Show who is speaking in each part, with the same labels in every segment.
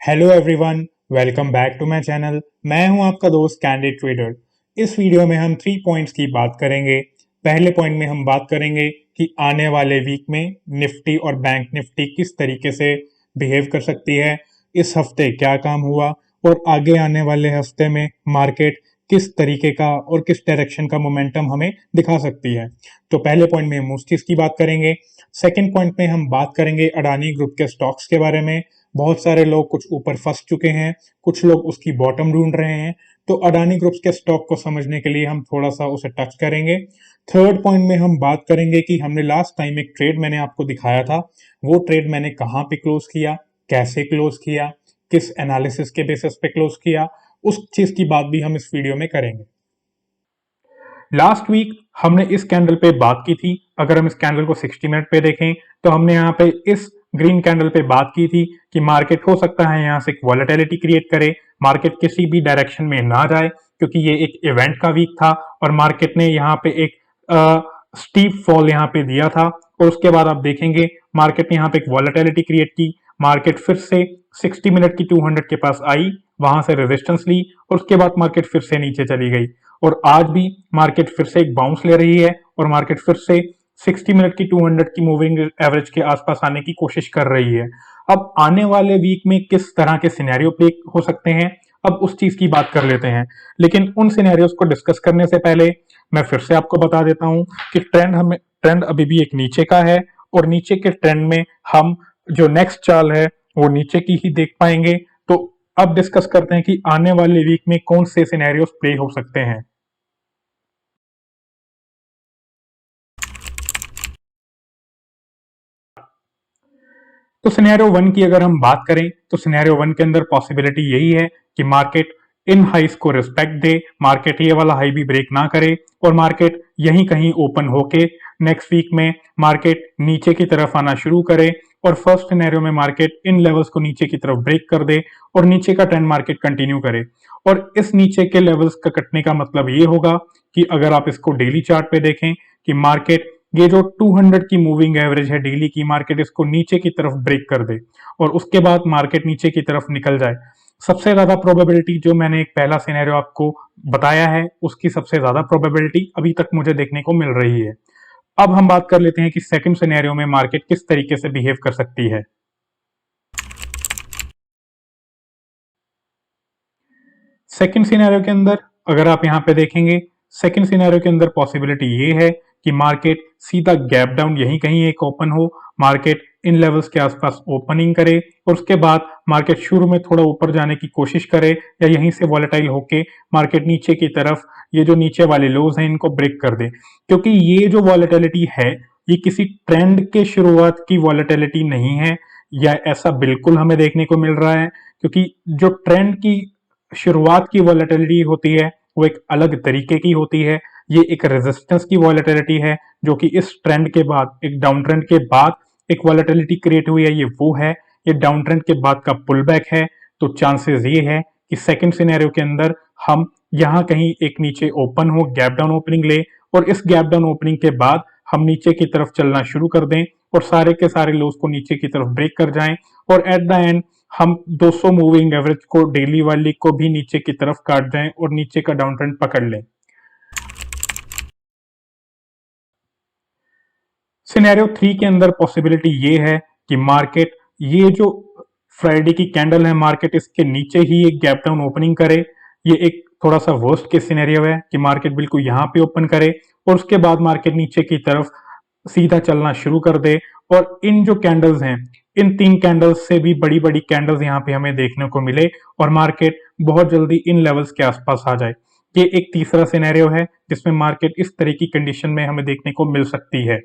Speaker 1: Hello everyone, welcome back to my channel. मैं हूं आपका दोस्त कैंडिड ट्रेडर। इस वीडियो में हम 3 पॉइंट्स की बात करेंगे। पहले पॉइंट में हम बात करेंगे कि आने वाले वीक में निफ्टी और बैंक निफ्टी किस तरीके से बिहेव कर सकती है, इस हफ्ते क्या काम हुआ और आगे आने वाले हफ्ते में मार्केट किस तरीके का और किस डायरेक्शन का मोमेंटम हमें दिखा सकती है। तो पहले पॉइंट में हम उस चीज की बात करेंगे। सेकंड पॉइंट में हम बात करेंगे अडानी ग्रुप के स्टॉक्स के बारे में। बहुत सारे लोग कुछ ऊपर फंस चुके हैं, कुछ लोग उसकी बॉटम ढूंढ रहे हैं। तो अडानी ग्रुप्स के स्टॉक को समझने के लिए हम थोड़ा सा उसे टच करेंगे। थर्ड पॉइंट में हम बात करेंगे कि हमने लास्ट टाइम एक ट्रेड मैंने आपको दिखाया था, वो ट्रेड मैंने कहाँ पे क्लोज किया, कैसे क्लोज किया, किस एनालिसिस के बेसिस पे क्लोज किया, उस चीज की बात भी हम इस वीडियो में करेंगे। लास्ट वीक हमने इस कैंडल पे बात की थी। अगर हम इस कैंडल को 60 मिनट पे देखें तो हमने यहाँ पे इस ग्रीन कैंडल पे बात की थी कि मार्केट हो सकता है यहाँ से एक वॉलेटिलिटी क्रिएट करे, मार्केट किसी भी डायरेक्शन में ना जाए, क्योंकि ये एक इवेंट का वीक था और मार्केट ने यहाँ पे एक स्टीप फॉल यहाँ पे दिया था। और उसके बाद आप देखेंगे मार्केट ने यहाँ पे एक वॉलेटिलिटी क्रिएट की, मार्केट फिर से 60 मिनट की 200 के पास आई, वहां से रेजिस्टेंस ली और उसके बाद मार्केट फिर से नीचे चली गई। और आज भी मार्केट फिर से एक बाउंस ले रही है और मार्केट फिर से 60 मिनट की 200 की मूविंग एवरेज के आसपास आने की कोशिश कर रही है। अब आने वाले वीक में किस तरह के सिनेरियो प्ले हो सकते हैं, अब उस चीज की बात कर लेते हैं। लेकिन उन सिनेरियोस को डिस्कस करने से पहले मैं फिर से आपको बता देता हूं कि ट्रेंड अभी भी एक नीचे का है और नीचे के ट्रेंड में हम जो नेक्स्ट चाल है वो नीचे की ही देख पाएंगे। तो अब डिस्कस करते हैं कि आने वाले वीक में कौन से सिनेरियोस प्ले हो सकते हैं। तो सिनेरियो वन की अगर हम बात करें तो सिनेरियो वन के अंदर पॉसिबिलिटी यही है कि मार्केट इन हाइस को रिस्पेक्ट दे, मार्केट ये वाला हाई भी ब्रेक ना करे और मार्केट यहीं कहीं ओपन होके नेक्स्ट वीक में मार्केट नीचे की तरफ आना शुरू करे और फर्स्ट सिनेरियो में मार्केट इन लेवल्स को नीचे की तरफ ब्रेक कर दे और नीचे का ट्रेंड मार्केट कंटिन्यू करे। और इस नीचे के लेवल्स का कटने का मतलब ये होगा कि अगर आप इसको डेली चार्ट पे देखें कि मार्केट ये जो 200 की मूविंग एवरेज है डेली की, मार्केट इसको नीचे की तरफ ब्रेक कर दे और उसके बाद मार्केट नीचे की तरफ निकल जाए। सबसे ज्यादा प्रोबेबिलिटी जो मैंने एक पहला सिनेरियो आपको बताया है उसकी सबसे ज्यादा प्रोबेबिलिटी अभी तक मुझे देखने को मिल रही है। अब हम बात कर लेते हैं कि सेकंड सिनेरियो में मार्केट किस तरीके से बिहेव कर सकती है। सेकंड सिनेरियो के अंदर अगर आप यहां पे देखेंगे, सेकंड सिनेरियो के अंदर पॉसिबिलिटी ये है कि मार्केट सीधा गैप डाउन यहीं कहीं एक ओपन हो, मार्केट इन लेवल्स के आसपास ओपनिंग करे और उसके बाद मार्केट शुरू में थोड़ा ऊपर जाने की कोशिश करे या यहीं से वॉलेटाइल होके मार्केट नीचे की तरफ ये जो नीचे वाले लोज हैं इनको ब्रेक कर दे। क्योंकि ये जो वॉलेटिलिटी है ये किसी ट्रेंड के शुरुआत की वॉलेटिलिटी नहीं है, या ऐसा बिल्कुल हमें देखने को मिल रहा है, क्योंकि जो ट्रेंड की शुरुआत की वॉलेटिलिटी होती है वो एक अलग तरीके की होती है। ये एक रेजिस्टेंस की वॉलेटिलिटी है जो कि इस ट्रेंड के बाद, एक डाउन ट्रेंड के बाद एक वॉलेटिलिटी क्रिएट हुई है, ये वो है। ये डाउन ट्रेंड के बाद का पुल बैक है। तो चांसेस ये है कि सेकंड सिनेरियो के अंदर हम यहां कहीं एक नीचे ओपन हो, गैप डाउन ओपनिंग ले और इस गैप डाउन ओपनिंग के बाद हम नीचे की तरफ चलना शुरू कर दें और सारे के सारे लोज को नीचे की तरफ ब्रेक कर जाएं और एट द एंड हम 200 मूविंग एवरेज को, डेली वाली को भी नीचे की तरफ काट जाएं और नीचे का डाउन ट्रेंड पकड़ लें। सिनेरियो थ्री के अंदर पॉसिबिलिटी ये है कि मार्केट ये जो फ्राइडे की कैंडल है मार्केट इसके नीचे ही एक गैप डाउन ओपनिंग करे। ये एक थोड़ा सा वर्स्ट केस सिनेरियो है कि मार्केट बिल्कुल यहाँ पे ओपन करे और उसके बाद मार्केट नीचे की तरफ सीधा चलना शुरू कर दे और इन जो कैंडल्स हैं, इन 3 कैंडल्स से भी बड़ी बड़ी कैंडल्स यहाँ पे हमें देखने को मिले और मार्केट बहुत जल्दी इन लेवल्स के आसपास आ जाए। ये एक तीसरा सिनेरियो है जिसमें मार्केट इस तरह की कंडीशन में हमें देखने को मिल सकती है।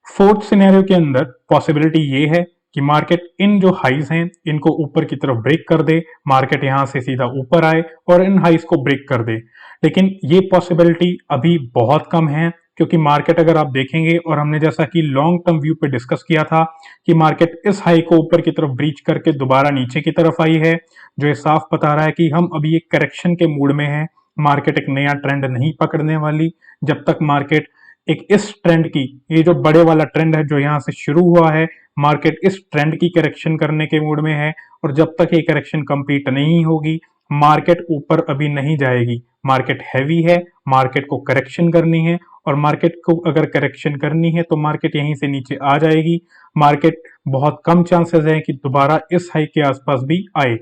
Speaker 1: फोर्थ सिनेरियो के अंदर पॉसिबिलिटी ये है कि मार्केट इन जो हाइज हैं इनको ऊपर की तरफ ब्रेक कर दे, मार्केट यहां से सीधा ऊपर आए और इन हाइज को ब्रेक कर दे। लेकिन ये पॉसिबिलिटी अभी बहुत कम है, क्योंकि मार्केट अगर आप देखेंगे और हमने जैसा कि लॉन्ग टर्म व्यू पे डिस्कस किया था कि मार्केट इस हाई को ऊपर की तरफ ब्रीच करके दोबारा नीचे की तरफ आई है, जो ये साफ बता रहा है कि हम अभी एक करेक्शन के मूड में हैं। मार्केट एक नया ट्रेंड नहीं पकड़ने वाली जब तक मार्केट एक इस ट्रेंड की, ये जो बड़े वाला ट्रेंड है जो यहाँ से शुरू हुआ है, मार्केट इस ट्रेंड की करेक्शन करने के मूड में है। और जब तक ये करेक्शन कंप्लीट नहीं होगी, मार्केट ऊपर अभी नहीं जाएगी। मार्केट हैवी है, मार्केट को करेक्शन करनी है, और मार्केट को अगर करेक्शन करनी है तो मार्केट यहीं से नीचे आ जाएगी। मार्केट बहुत कम चांसेस है कि दोबारा इस हाई के आसपास भी आए,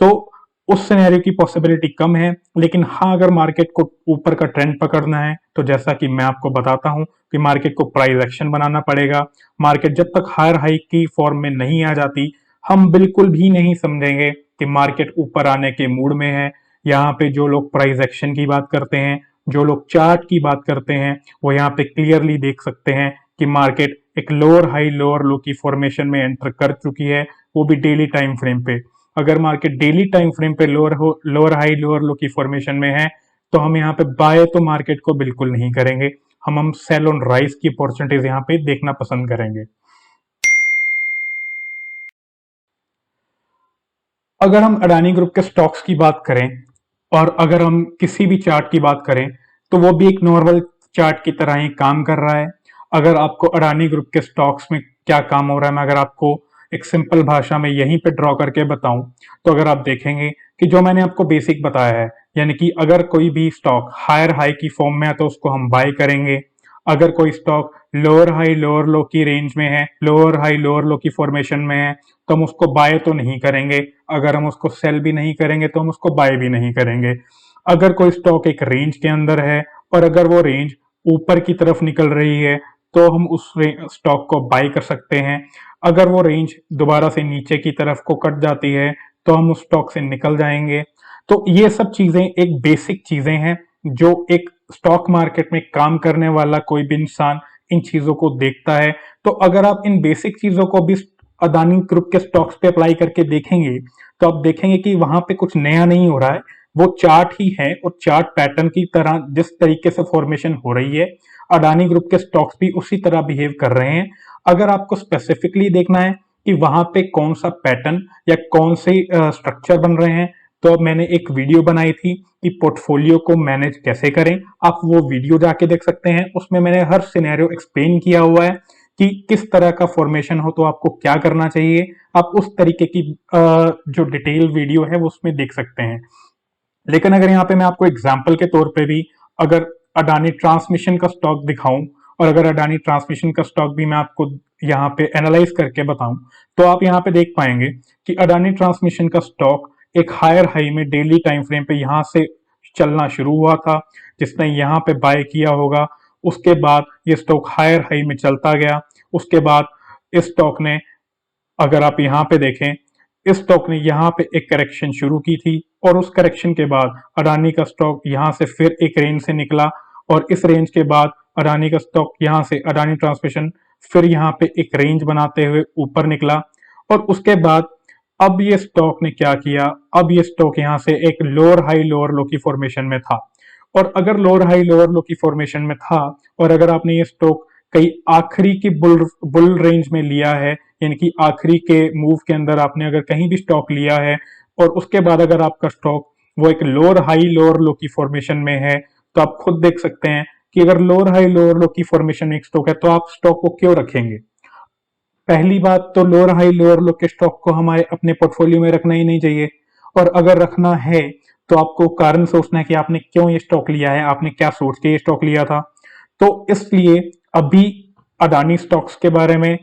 Speaker 1: तो उस सिनेरियो की पॉसिबिलिटी कम है। लेकिन हाँ, अगर मार्केट को ऊपर का ट्रेंड पकड़ना है तो जैसा कि मैं आपको बताता हूं कि मार्केट को प्राइस एक्शन बनाना पड़ेगा। मार्केट जब तक हायर हाई की फॉर्म में नहीं आ जाती, हम बिल्कुल भी नहीं समझेंगे कि मार्केट ऊपर आने के मूड में है। यहाँ पे जो लोग प्राइस एक्शन की बात करते हैं, जो लोग चार्ट की बात करते हैं, वो यहाँ पे क्लियरली देख सकते हैं कि मार्केट एक लोअर हाई लोअर लो की फॉर्मेशन में एंटर कर चुकी है, वो भी डेली टाइम फ्रेम पे। अगर मार्केट डेली टाइम फ्रेम पे लोअर हाई लोअर लो की फॉर्मेशन में है, तो हम यहाँ पे बाय तो मार्केट को बिल्कुल नहीं करेंगे। हम सेल ऑन राइज की अपॉर्चुनिटीज यहाँ पे देखना पसंद करेंगे। अगर हम अडानी ग्रुप के स्टॉक्स की बात करें और अगर हम किसी भी चार्ट की बात करें, तो वो भी एक नॉर्मल चार्ट की तरह ही काम कर रहा है। अगर आपको अडानी ग्रुप के स्टॉक्स में क्या काम हो रहा है, मैं अगर आपको एक सिंपल भाषा में यहीं पे ड्रॉ करके बताऊं, तो अगर आप देखेंगे कि जो मैंने आपको बेसिक बताया है, यानी कि अगर कोई भी स्टॉक हायर हाई की फॉर्म में है तो उसको हम बाय करेंगे। अगर कोई स्टॉक लोअर हाई लोअर लो की रेंज में है, लोअर हाई लोअर लो की फॉर्मेशन में है, तो हम उसको बाय तो नहीं करेंगे। अगर हम उसको सेल भी नहीं करेंगे तो हम उसको बाय भी नहीं करेंगे। अगर कोई स्टॉक एक रेंज के अंदर है और अगर वो रेंज ऊपर की तरफ निकल रही है, तो हम उस स्टॉक को बाय कर सकते हैं। अगर वो रेंज दोबारा से नीचे की तरफ को कट जाती है, तो हम उस स्टॉक से निकल जाएंगे। तो ये सब चीजें एक बेसिक चीजें हैं जो एक स्टॉक मार्केट में काम करने वाला कोई भी इंसान इन चीजों को देखता है। तो अगर आप इन बेसिक चीजों को भी अदानी ग्रुप के स्टॉक्स पे अप्लाई करके देखेंगे, तो आप देखेंगे कि वहां पे कुछ नया नहीं हो रहा है, वो चार्ट ही है। और चार्ट पैटर्न की तरह जिस तरीके से फॉर्मेशन हो रही है, अडानी ग्रुप के स्टॉक्स भी उसी तरह बिहेव कर रहे हैं। अगर आपको स्पेसिफिकली देखना है कि वहां पे कौन सा पैटर्न या कौन से स्ट्रक्चर बन रहे हैं, तो मैंने एक वीडियो बनाई थी कि पोर्टफोलियो को मैनेज कैसे करें। आप वो वीडियो जाके देख सकते हैं, उसमें मैंने हर सिनेरियो एक्सप्लेन किया हुआ है कि किस तरह का फॉर्मेशन हो तो आपको क्या करना चाहिए। आप उस तरीके की जो डिटेल वीडियो है वो उसमें देख सकते हैं। लेकिन अगर यहाँ पे मैं आपको एग्जाम्पल के तौर पे भी अगर अडानी ट्रांसमिशन का स्टॉक दिखाऊं, और अगर अडानी ट्रांसमिशन का स्टॉक भी मैं आपको यहाँ पे एनालाइज करके बताऊं, तो आप यहाँ पे देख पाएंगे कि अडानी ट्रांसमिशन का स्टॉक एक हायर हाई में डेली टाइम फ्रेम पे यहाँ से चलना शुरू हुआ था, जिसने यहाँ पे बाय किया होगा। उसके बाद ये स्टॉक हायर हाई में चलता गया। उसके बाद इस स्टॉक ने, अगर आप यहाँ पे देखें, इस स्टॉक ने यहाँ पे एक करेक्शन शुरू की थी, और उस करेक्शन के बाद अडानी का स्टॉक यहाँ से फिर एक रेंज से निकला, और इस रेंज के बाद अडानी का स्टॉक यहाँ से अडानी ट्रांसमिशन फिर यहाँ पे एक रेंज बनाते हुए ऊपर निकला। और उसके बाद अब ये स्टॉक ने क्या किया, अब ये स्टॉक यहाँ से एक लोअर हाई लोअर लो की फॉर्मेशन में था। और अगर लोअर हाई लोअर लो की फॉर्मेशन में था, और अगर आपने ये स्टॉक कई आखिरी की बुल रेंज में लिया है, यानी कि आखिरी के मूव के अंदर आपने अगर कहीं भी स्टॉक लिया है, और उसके बाद अगर आपका स्टॉक वो एक लोअर हाई लोअर लो की फॉर्मेशन में है, तो आप खुद देख सकते हैं कि अगर लोअर हाई लोअर लो की फॉर्मेशन में एक स्टॉक है तो आप स्टॉक को क्यों रखेंगे। पहली बात तो लोअर हाई लोअर लो के स्टॉक को हमारे अपने पोर्टफोलियो में रखना ही नहीं चाहिए। और अगर रखना है तो आपको कारण सोचना है कि आपने क्यों ये स्टॉक लिया है, आपने क्या सोच के ये स्टॉक लिया था। तो इसलिए अभी अडानी स्टॉक्स के बारे में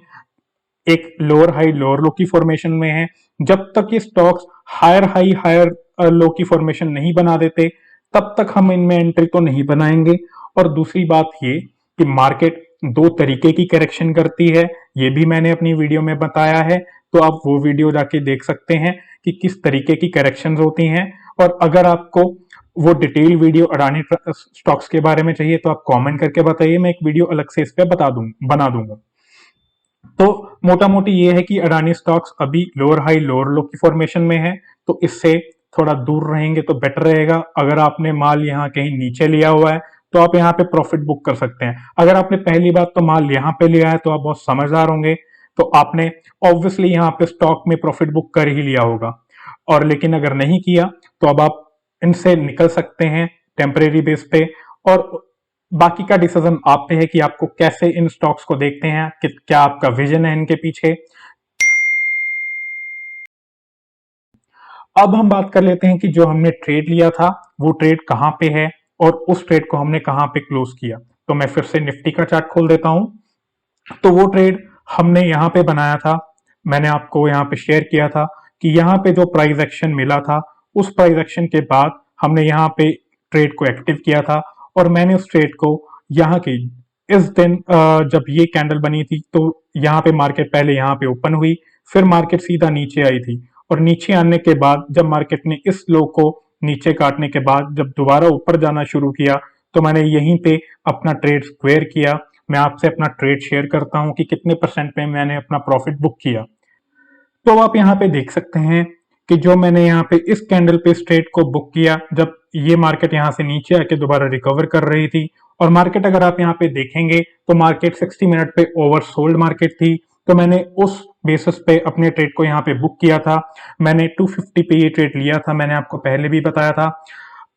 Speaker 1: एक लोअर हाई लोअर लो की फॉर्मेशन में है। जब तक ये stocks higher high higher low की फॉर्मेशन नहीं बना देते, तब तक हम इनमें एंट्री तो नहीं बनाएंगे। और दूसरी बात ये कि मार्केट दो तरीके की करेक्शन करती है, ये भी मैंने अपनी वीडियो में बताया है। तो आप वो वीडियो जाके देख सकते हैं कि किस तरीके की करेक्शन होती हैं। और अगर आपको वो डिटेल वीडियो अडानी स्टॉक्स के बारे में चाहिए तो आप कमेंट करके बताइए, मैं एक वीडियो अलग से इस पे बना दूंगा। तो मोटा मोटी ये है कि अडानी स्टॉक्स अभी लोअर हाई लोअर लो की फॉर्मेशन में है, तो इससे थोड़ा दूर रहेंगे तो बेटर रहेगा। अगर आपने माल यहाँ कहीं नीचे लिया हुआ है तो आप यहाँ पे प्रॉफिट बुक कर सकते हैं। अगर आपने पहली बात तो माल यहाँ पे लिया है तो आप बहुत समझदार होंगे, तो आपने ऑब्वियसली यहाँ पे स्टॉक में प्रॉफिट बुक कर ही लिया होगा। और लेकिन अगर नहीं किया तो अब आप इनसे निकल सकते हैं टेम्परेरी बेस पे। और बाकी का डिसीजन आप पे है कि आपको कैसे इन स्टॉक्स को देखते हैं, कि क्या आपका विजन है इनके पीछे। अब हम बात कर लेते हैं कि जो हमने ट्रेड लिया था वो ट्रेड कहां पे है और उस ट्रेड को हमने कहां पे क्लोज किया। तो मैं फिर से निफ्टी का चार्ट खोल देता हूं। तो वो ट्रेड हमने यहाँ पे बनाया था, मैंने आपको यहाँ पे शेयर किया था कि यहाँ पे जो प्राइस एक्शन मिला था, उस प्राइस एक्शन के बाद हमने यहाँ पे ट्रेड को एक्टिव किया था और मैंने उस ट्रेड को यहाँ की इस दिन जब ये कैंडल बनी थी तो यहाँ पे मार्केट पहले यहाँ पे ओपन हुई, फिर मार्केट सीधा नीचे आई थी और नीचे आने के बाद जब मार्केट ने इस लो को नीचे काटने के बाद जब दोबारा ऊपर जाना शुरू किया तो मैंने यहीं पे अपना ट्रेड स्क्वेयर किया। मैं आपसे अपना ट्रेड शेयर करता हूं कि कितने परसेंट पे मैंने अपना प्रॉफिट बुक किया। तो आप यहाँ पे देख सकते हैं कि जो मैंने यहाँ पे इस कैंडल पे इस ट्रेड को बुक किया जब ये मार्केट यहाँ से नीचे आके दोबारा रिकवर कर रही थी, और मार्केट अगर आप यहाँ पे देखेंगे तो मार्केट 60 मिनट पे ओवरसोल्ड मार्केट थी। तो मैंने उस बेसिस पे अपने ट्रेड को यहाँ पे बुक किया था। मैंने 250 पे ये ट्रेड लिया था, मैंने आपको पहले भी बताया था।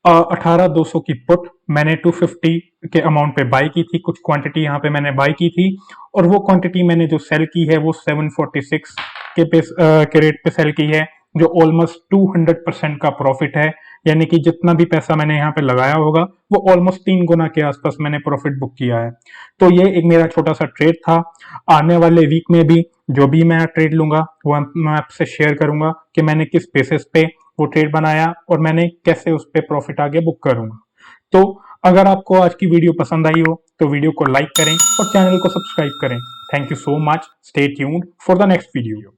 Speaker 1: 18,200 की पुट मैंने 250 के अमाउंट पे बाई की थी, कुछ क्वांटिटी यहाँ पे मैंने बाई की थी और वो क्वांटिटी मैंने जो सेल की है वो 746 के रेट पे सेल की है, जो ऑलमोस्ट 200% का प्रॉफिट है। यानी कि जितना भी पैसा मैंने यहाँ पे लगाया होगा वो ऑलमोस्ट 3 गुना के आसपास मैंने प्रॉफिट बुक किया है। तो ये एक मेरा छोटा सा ट्रेड था। आने वाले वीक में भी जो भी मैं ट्रेड लूंगा वो मैं आपसे शेयर करूंगा कि मैंने किस बेसिस पे वो ट्रेड बनाया और मैंने कैसे उस पर प्रॉफिट आगे बुक करूंगा। तो अगर आपको आज की वीडियो पसंद आई हो तो वीडियो को लाइक करें और चैनल को सब्सक्राइब करें। Thank you so much. Stay tuned for the next video.